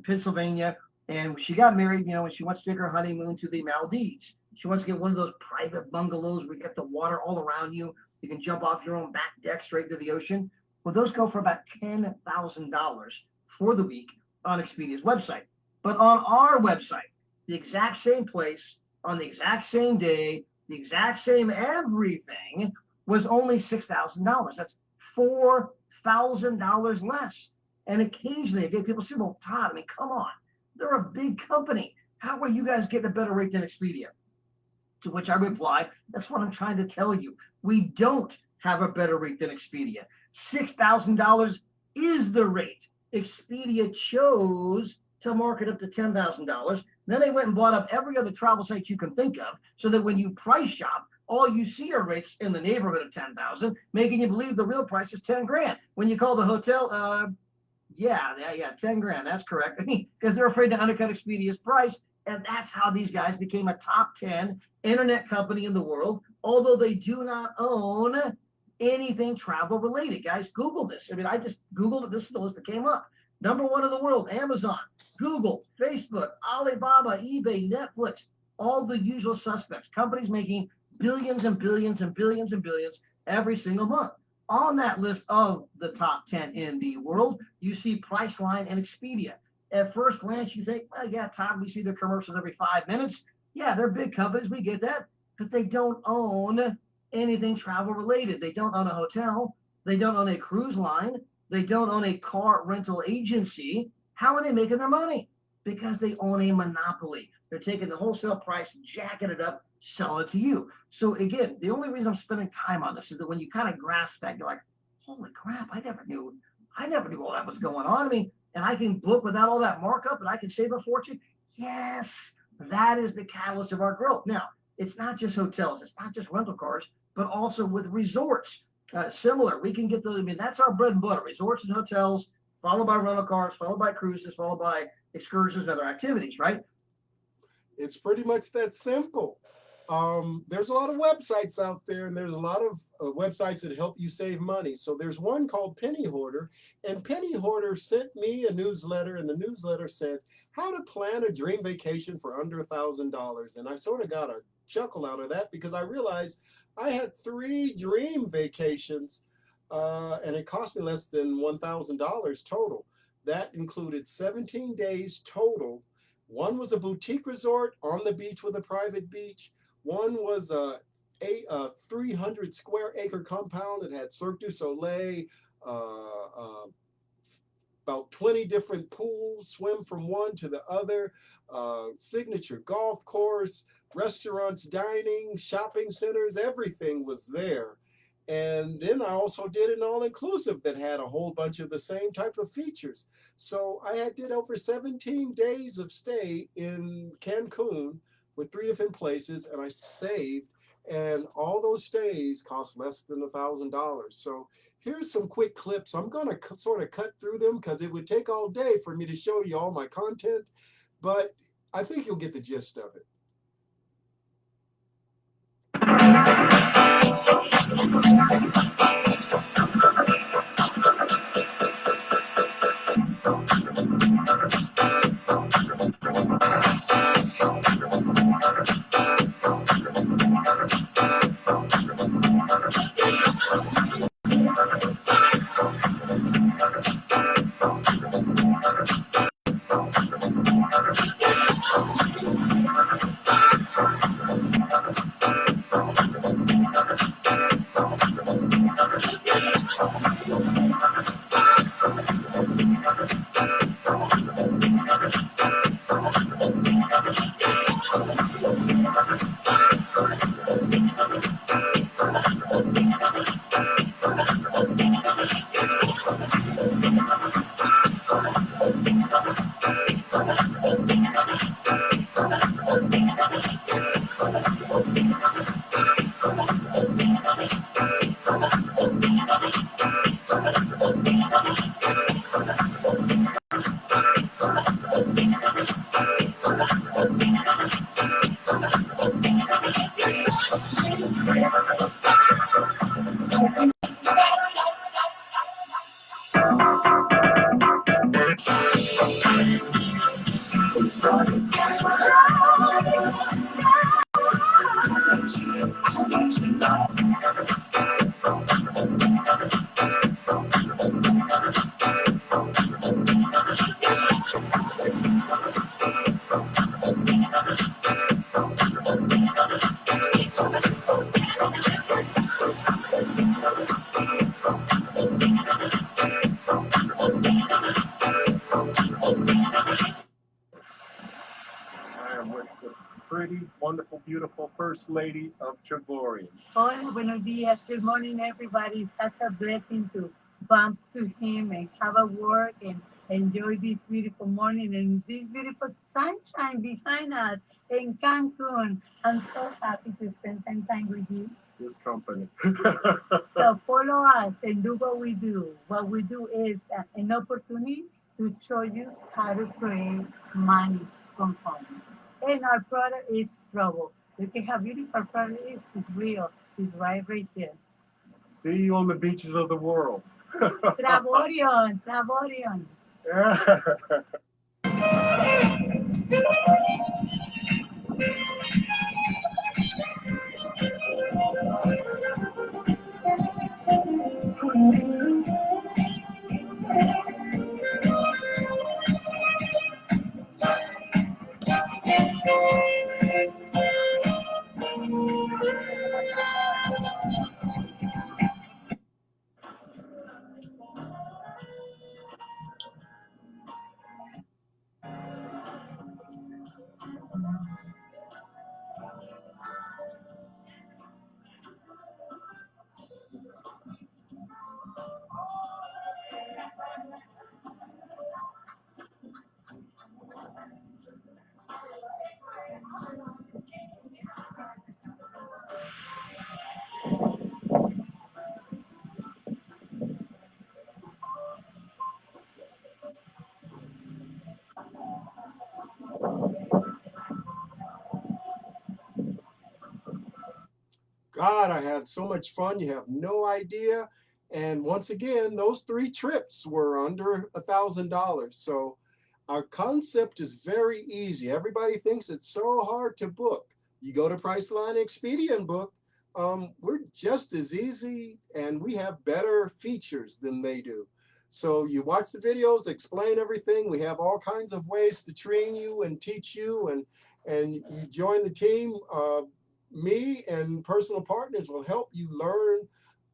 Pennsylvania, and she got married, and she wants to take her honeymoon to the Maldives. She wants to get one of those private bungalows where you get the water all around you. You can jump off your own back deck straight to the ocean. Well, those go for about $10,000 for the week on Expedia's website. But on our website, the exact same place, on the exact same day, the exact same everything was only $6,000. That's $4,000 less. And occasionally, again, people say, well, Todd, I mean, come on. They're a big company. How are you guys getting a better rate than Expedia? To which I replied, that's what I'm trying to tell you. We don't have a better rate than Expedia. $6,000 is the rate. Expedia chose to market up to $10,000. Then they went and bought up every other travel site you can think of, so that when you price shop, all you see are rates in the neighborhood of 10,000, making you believe the real price is 10 grand. When you call the hotel, yeah, 10 grand. That's correct. I mean, because they're afraid to undercut Expedia's price, and that's how these guys became a top 10 internet company in the world, although they do not own anything travel related. Guys, Google this. I mean, I just Googled it. This is the list that came up. Number one in the world, Amazon, Google, Facebook, Alibaba, eBay, Netflix, all the usual suspects. Companies making billions and billions and billions and billions every single month. On that list of the top 10 in the world, you see Priceline and Expedia. At first glance, you think, well, yeah, Todd, we see their commercials every 5 minutes. Yeah, they're big companies. We get that. But they don't own anything travel related. They don't own a hotel. They don't own a cruise line. They don't own a car rental agency. How are they making their money? Because they own a monopoly. They're taking the wholesale price, jacking it up, selling it to you. So again, the only reason I'm spending time on this is that when you kind of grasp that, you're like, holy crap, I never knew all that was going on. I mean, and I can book without all that markup and I can save a fortune. Yes, that is the catalyst of our growth. Now, it's not just hotels, it's not just rental cars, but also with resorts. Similar, we can get those. I mean, that's our bread and butter: resorts and hotels, followed by rental cars, followed by cruises, followed by excursions and other activities. Right? It's pretty much that simple. There's a lot of websites out there, and there's a lot of websites that help you save money. So there's one called Penny Hoarder, and Penny Hoarder sent me a newsletter, and the newsletter said how to plan a dream vacation for under $1,000. And I sort of got a chuckle out of that because I realized I had 3 dream vacations, and it cost me less than $1,000 total. That included 17 days total. One was a boutique resort on the beach with a private beach. One was a 300 square acre compound that had Cirque du Soleil, about 20 different pools, swim from one to the other, signature golf course, restaurants, dining, shopping centers, everything was there. And then I also did an all-inclusive that had a whole bunch of the same type of features. So I did over 17 days of stay in Cancun with 3 different places, and I saved. And all those stays cost less than $1,000. So here's some quick clips. I'm going to sort of cut through them because it would take all day for me to show you all my content. But I think you'll get the gist of it. I am with the pretty, wonderful, beautiful First Lady of Travorium. Hola, buenos días. Good morning, everybody. Such a blessing to bump to him and have a work and enjoy this beautiful morning and this beautiful sunshine behind us in Cancun. I'm so happy to spend some time with you. This company. So follow us and do what we do. What we do is an opportunity to show you how to create money from home. And our product is Trouble. Look at how beautiful our product is. It's real. It's right there. See you on the beaches of the world. Travorium, Travorium. God, I had so much fun. You have no idea. And once again, those 3 trips were under $1,000. So our concept is very easy. Everybody thinks it's so hard to book. You go to Priceline, Expedia, and book. We're just as easy, and we have better features than they do. So you watch the videos, explain everything. We have all kinds of ways to train you and teach you, and you join the team. Me and personal partners will help you learn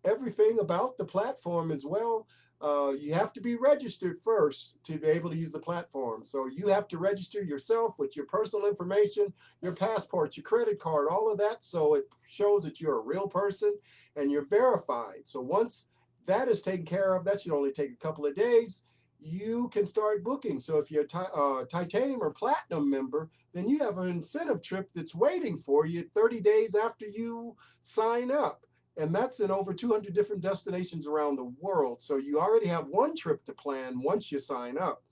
everything about the platform as well. You have to be registered first to be able to use the platform. So you have to register yourself with your personal information, your passport, your credit card, all of that. So it shows that you're a real person and you're verified. So once that is taken care of, that should only take a couple of days. You can start booking. So if you're a titanium or platinum member, then you have an incentive trip that's waiting for you 30 days after you sign up. And that's in over 200 different destinations around the world. So you already have one trip to plan once you sign up.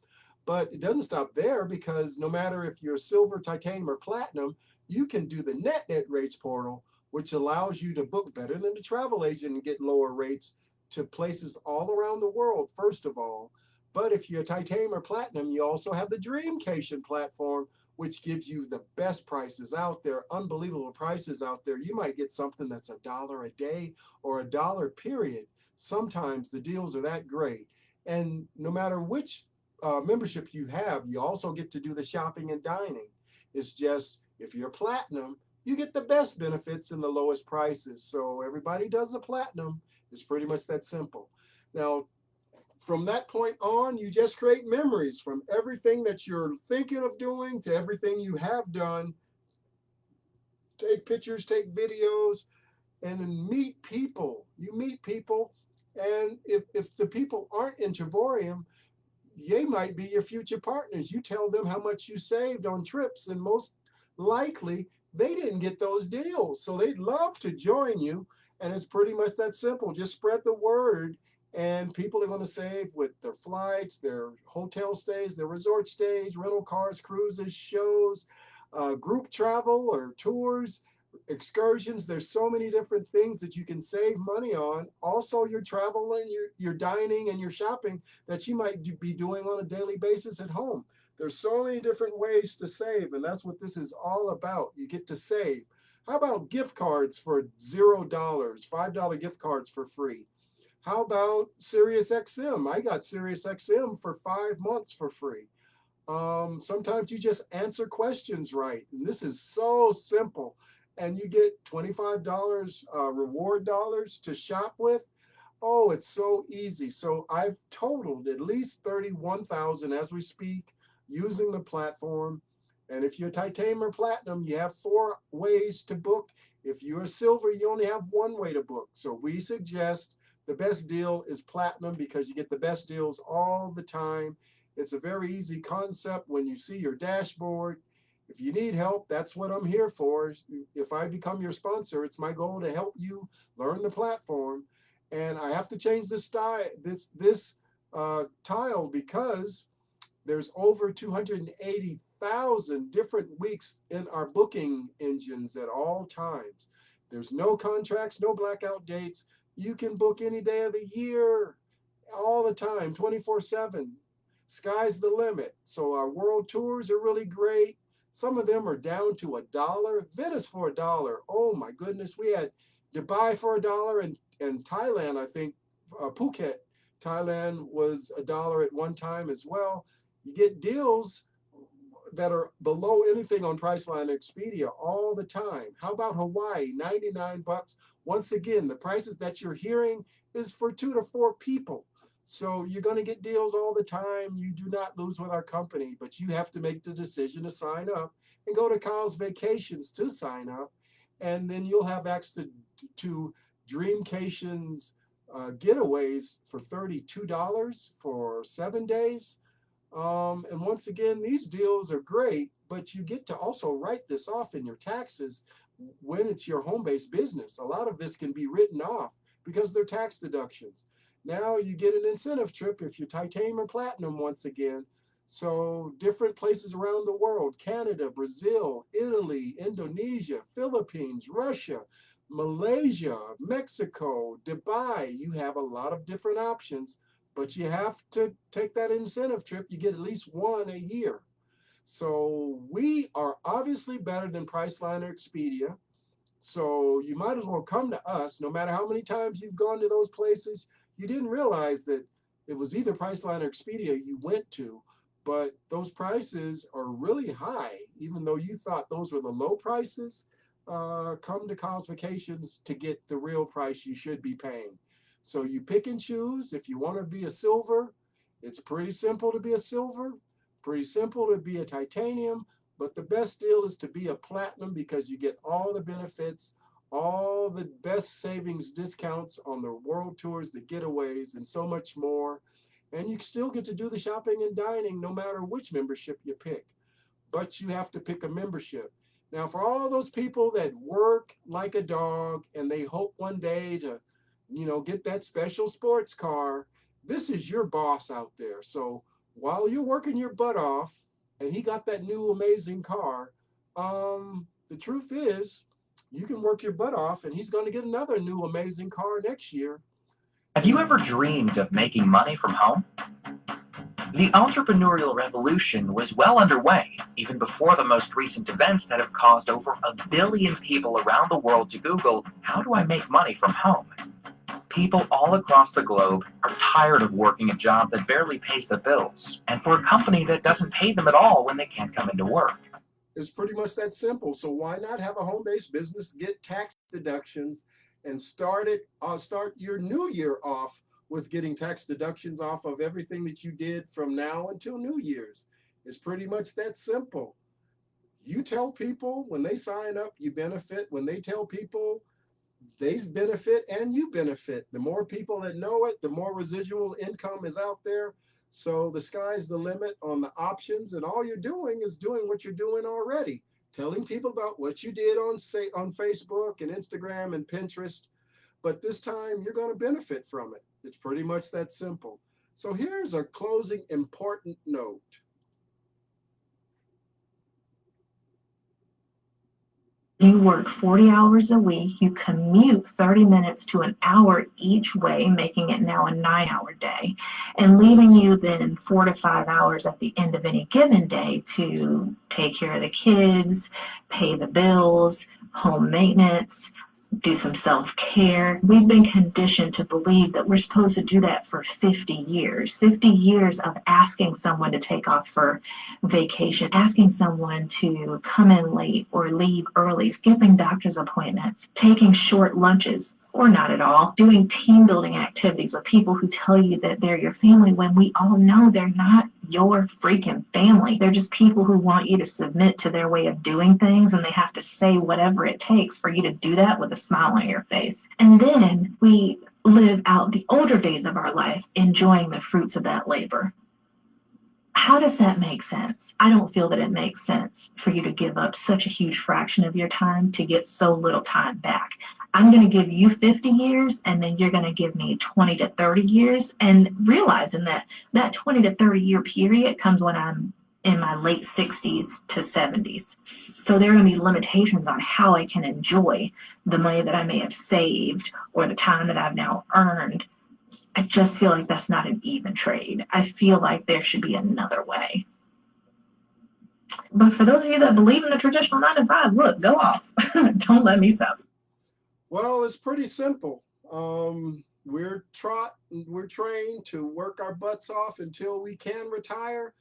But it doesn't stop there, because no matter if you're silver, titanium, or platinum, you can do the net rates portal, which allows you to book better than the travel agent and get lower rates to places all around the world, first of all. But if you're titanium or platinum, you also have the Dreamcation platform, which gives you the best prices out there, unbelievable prices out there. You might get something that's $1 a day or $1 period. Sometimes the deals are that great. And no matter which membership you have, you also get to do the shopping and dining. It's just, if you're platinum, you get the best benefits and the lowest prices. So everybody does the platinum. It's pretty much that simple. Now, from that point on, you just create memories from everything that you're thinking of doing to everything you have done. Take pictures, take videos, and then meet people. You meet people, and if the people aren't in Travorium, they might be your future partners. You tell them how much you saved on trips, and most likely they didn't get those deals. So they'd love to join you. And it's pretty much that simple. Just spread the word, and people are going to save with their flights, their hotel stays, their resort stays, rental cars, cruises, shows, group travel or tours, excursions. There's so many different things that you can save money on. Also, your travel and your dining and your shopping that you might be doing on a daily basis at home. There's so many different ways to save, and that's what this is all about. You get to save. How about gift cards for $0, $5 gift cards for free? How about SiriusXM? I got SiriusXM for 5 months for free. Sometimes you just answer questions right, and this is so simple. And you get $25 reward dollars to shop with. Oh, it's so easy. So I've totaled at least 31,000 as we speak using the platform. And if you're titanium or platinum, you have 4 ways to book. If you're silver, you only have 1 way to book. So we suggest the best deal is platinum, because you get the best deals all the time. It's a very easy concept when you see your dashboard. If you need help, that's what I'm here for. If I become your sponsor, it's my goal to help you learn the platform. And I have to change this tile, because there's over 280,000 different weeks in our booking engines at all times. There's no contracts, no blackout dates. You can book any day of the year, all the time, 24/7. Sky's the limit. So our world tours are really great. Some of them are down to $1. Venice for $1. Oh my goodness. We had Dubai for $1, and Thailand, I think, Phuket, Thailand was $1 at one time as well. You get deals that are below anything on Priceline or Expedia all the time. How about Hawaii? $99. Once again, the prices that you're hearing is for 2 to 4 people. So you're going to get deals all the time. You do not lose with our company, but you have to make the decision to sign up and go to Kyle's Vacations to sign up. And then you'll have access to Dreamcations getaways for $32 for 7 days. And once again, these deals are great, but you get to also write this off in your taxes when it's your home-based business. A lot of this can be written off because they're tax deductions. Now you get an incentive trip if you're titanium or platinum once again. So different places around the world: Canada, Brazil, Italy, Indonesia, Philippines, Russia, Malaysia, Mexico, Dubai. You have a lot of different options, but you have to take that incentive trip. You get at least 1 a year. So we are obviously better than Priceline or Expedia. So you might as well come to us. No matter how many times you've gone to those places, you didn't realize that it was either Priceline or Expedia you went to, but those prices are really high. Even though you thought those were the low prices, come to Kyle's Vacations to get the real price you should be paying. So you pick and choose. If you want to be a silver, it's pretty simple to be a silver, pretty simple to be a titanium. But the best deal is to be a platinum, because you get all the benefits, all the best savings discounts on the world tours, the getaways, and so much more. And you still get to do the shopping and dining no matter which membership you pick. But you have to pick a membership. Now, for all those people that work like a dog and they hope one day to, get that special sports car, this is your boss out there. So while you're working your butt off and he got that new amazing car, the truth is you can work your butt off and he's going to get another new amazing car next year. Have you ever dreamed of making money from home? The entrepreneurial revolution was well underway, even before the most recent events that have caused over 1 billion people around the world to Google, "How do I make money from home?" People all across the globe are tired of working a job that barely pays the bills, and for a company that doesn't pay them at all when they can't come into work. It's pretty much that simple. So why not have a home-based business, get tax deductions, and start your new year off with getting tax deductions off of everything that you did from now until New Year's. It's pretty much that simple. You tell people when they sign up, you benefit. When they tell people, they benefit and you benefit. The more people that know it, the more residual income is out there. So the sky's the limit on the options, and all you're doing is doing what you're doing already, telling people about what you did on Facebook and Instagram and Pinterest. But this time you're going to benefit from it. It's pretty much that simple. So here's a closing important note. You work 40 hours a week, you commute 30 minutes to an hour each way, making it now a 9-hour day, and leaving you then 4 to 5 hours at the end of any given day to take care of the kids, pay the bills, home maintenance, do some self-care. We've been conditioned to believe that we're supposed to do that for 50 years. 50 years of asking someone to take off for vacation, asking someone to come in late or leave early, skipping doctor's appointments, taking short lunches or not at all, doing team building activities with people who tell you that they're your family when we all know they're not your freaking family. They're just people who want you to submit to their way of doing things, and they have to say whatever it takes for you to do that with a smile on your face. And then we live out the older days of our life enjoying the fruits of that labor. How does that make sense? I don't feel that it makes sense for you to give up such a huge fraction of your time to get so little time back. I'm going to give you 50 years, and then you're going to give me 20 to 30 years, and realizing that that 20 to 30 year period comes when I'm in my late 60s to 70s. So there are going to be limitations on how I can enjoy the money that I may have saved or the time that I've now earned. I just feel like that's not an even trade. I feel like there should be another way. But for those of you that believe in the traditional 9 to 5, look, go off. Don't let me stop. Well, it's pretty simple. We're trained to work our butts off until we can retire.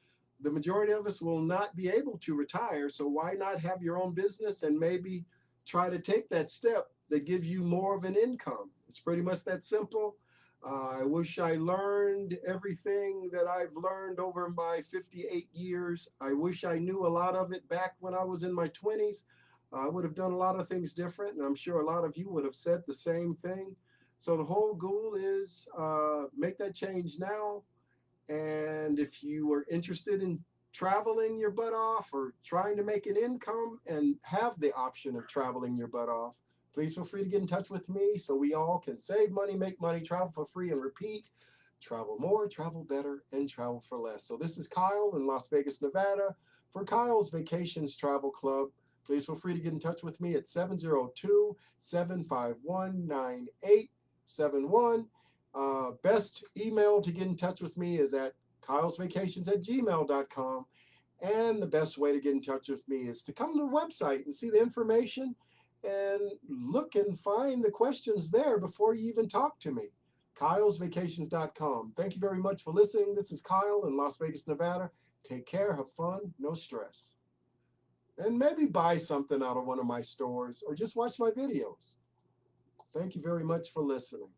The majority of us will not be able to retire. So why not have your own business and maybe try to take that step that gives you more of an income? It's pretty much that simple. I wish I learned everything that I've learned over my 58 years. I wish I knew a lot of it back when I was in my 20s. I would have done a lot of things different, and I'm sure a lot of you would have said the same thing. So the whole goal is make that change now. And if you are interested in traveling your butt off or trying to make an income and have the option of traveling your butt off, please feel free to get in touch with me so we all can save money, make money, travel for free, and repeat. Travel more, travel better, and travel for less. So this is Kyle in Las Vegas, Nevada for Kyle's Vacations Travel Club. Please feel free to get in touch with me at 702-751-9871. Best email to get in touch with me is at kylesvacations@gmail.com. And the best way to get in touch with me is to come to the website and see the information and look and find the questions there before you even talk to me. kylesvacations.com. Thank you very much for listening. This is Kyle in Las Vegas, Nevada. Take care, have fun, no stress. And maybe buy something out of one of my stores or just watch my videos. Thank you very much for listening.